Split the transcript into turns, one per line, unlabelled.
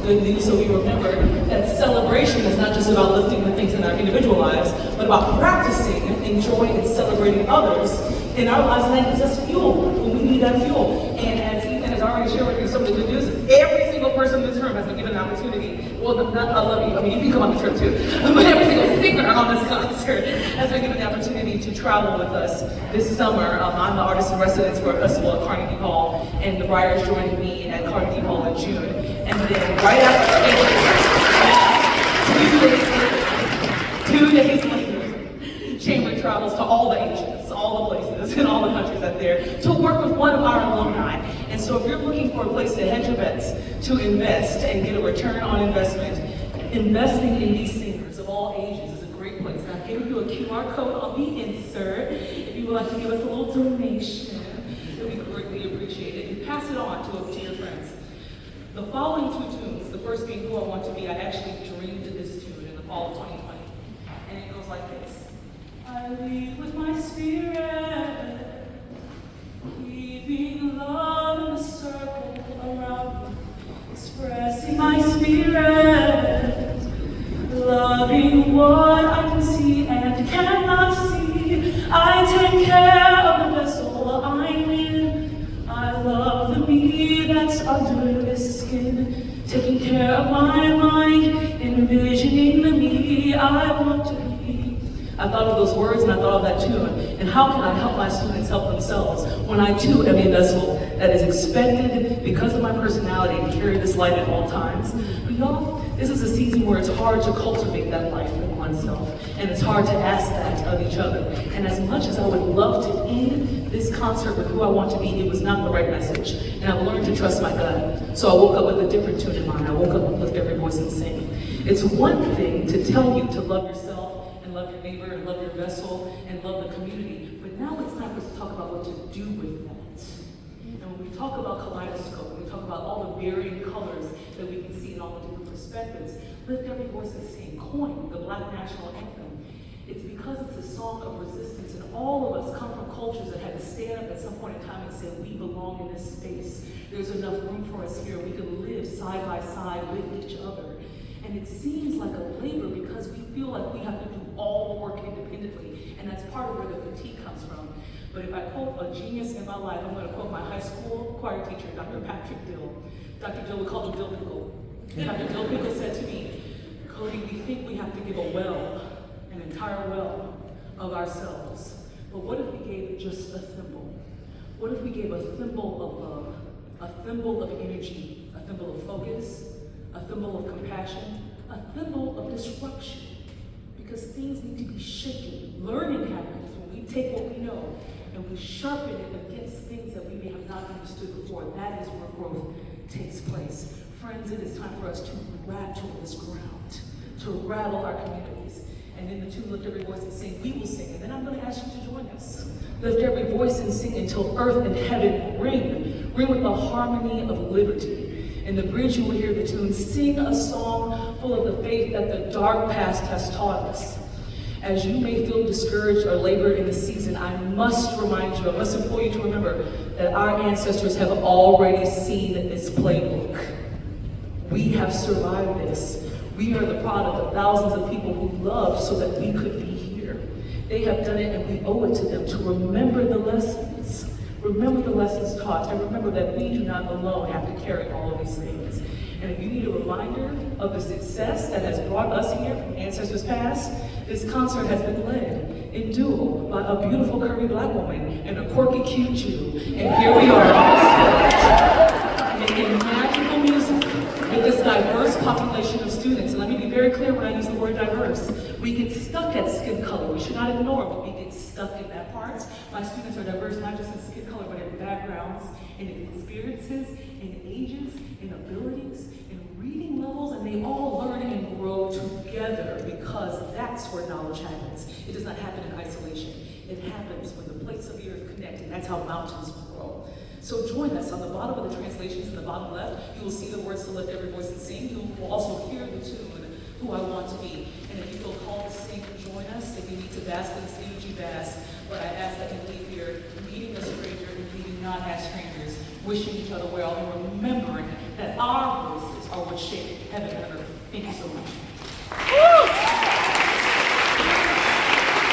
good news, so we remember that celebration is not just about lifting the things in our individual lives, but about practicing, enjoying, and celebrating others in our lives, and that gives us fuel when we need that fuel. And as Ethan has already shared with you some of the good news, every single person in this room has been given an opportunity. Well, not I love you. I mean, you can come on the trip too. But every single singer on this concert has been given the opportunity to travel with us this summer. I'm the artist in residence for a festival at Carnegie Hall, and the Briars joining me at Carnegie Hall in June. And then right after 2 days later, Chamber travels to all the Asians, all the places, and all the countries out there to work with one of our alumni. And so if you're looking for a place to hedge your bets, to invest and get a return on investment, investing in these singers of all ages is a great place. And I've given you a QR code on the insert. If you would like to give us a little donation, it would be greatly appreciated. And pass it on to your friends. The following 2 tunes, the first being Who I Want to Be, I actually dreamed this tune in the fall of 2020. And it goes like this. I lead with my spirit, keeping love in a circle around me, expressing my spirit, loving what I can see and cannot see. I take care of the vessel I'm in. I love the me that's under this skin, taking care of my mind, envisioning the me I want to be. I thought of those words and I thought of that tune. And how can I help my students help themselves when I too am a vessel that is expected because of my personality to carry this light at all times? But y'all, this is a season where it's hard to cultivate that life in oneself. And it's hard to ask that of each other. And as much as I would love to end this concert with Who I Want to Be, it was not the right message. And I've learned to trust my gut. So I woke up with a different tune in mind. I woke up with Lift Every Voice and Sing. It's one thing to tell you to love yourself, love your neighbor, and love your vessel, and love the community. But now it's time for us to talk about what to do with that. And when we talk about kaleidoscope, when we talk about all the varying colors that we can see in all the different perspectives, Lift Every Voice and Sing, coined the Black National Anthem. It's because it's a song of resistance, and all of us come from cultures that had to stand up at some point in time and say, we belong in this space. There's enough room for us here. We can live side by side with each other. And it seems like a labor because we feel like we have to do all the work independently, and that's part of where the fatigue comes from. But if I quote a genius in my life, I'm going to quote my high school choir teacher, Dr. Patrick Dill. Dr. Dill, we call him Dill Pickle. Dr. Dill Pickle said to me, Cody, we think we have to give a well, an entire well of ourselves. But what if we gave just a thimble? What if we gave a thimble of love, a thimble of energy, a thimble of focus, a thimble of compassion, a thimble of disruption? Because things need to be shaken. Learning happens when we take what we know and we sharpen it against things that we may have not understood before. That is where growth takes place. Friends, it is time for us to rattle this ground, to rattle our communities. And in the tune Lift Every Voice and Sing, we will sing. And then I'm going to ask you to join us. Lift every voice and sing until earth and heaven ring with the harmony of liberty. In the bridge, you will hear the tune, sing a song full of the faith that the dark past has taught us. As you may feel discouraged or labor in the season, I must remind you, I must implore you to remember that our ancestors have already seen this playbook. We have survived this. We are the product of thousands of people who loved so that we could be here. They have done it, and we owe it to them to remember the lessons. Remember the lessons taught, and remember that we do not alone have to carry all of these things. And if you need a reminder of the success that has brought us here from ancestors past, this concert has been led in duo by a beautiful curvy Black woman and a quirky cute Jew. And here we are on stage, making magical music with this diverse population of students. And let me be very clear when I use the word diverse. We get stuck at skin color. We should not ignore it, but we get stuck in that part. My students are diverse not just in skin color, but in backgrounds, in experiences, in ages, in abilities, in reading levels, and they all learn and grow together because that's where knowledge happens. It does not happen in isolation. It happens when the plates of the earth connect, and that's how mountains grow. So join us. On the bottom of the translations, in the bottom left, you will see the words to Lift Every Voice and Sing. You will also hear the tune, Who I Want to Be. And if you feel called to sing, join us. If you need to bask in this energy, bask. But I ask that you leave here meeting a stranger and leaving not as strangers, wishing each other well, and remembering that our voices are what shape heaven and earth. Thank you so much.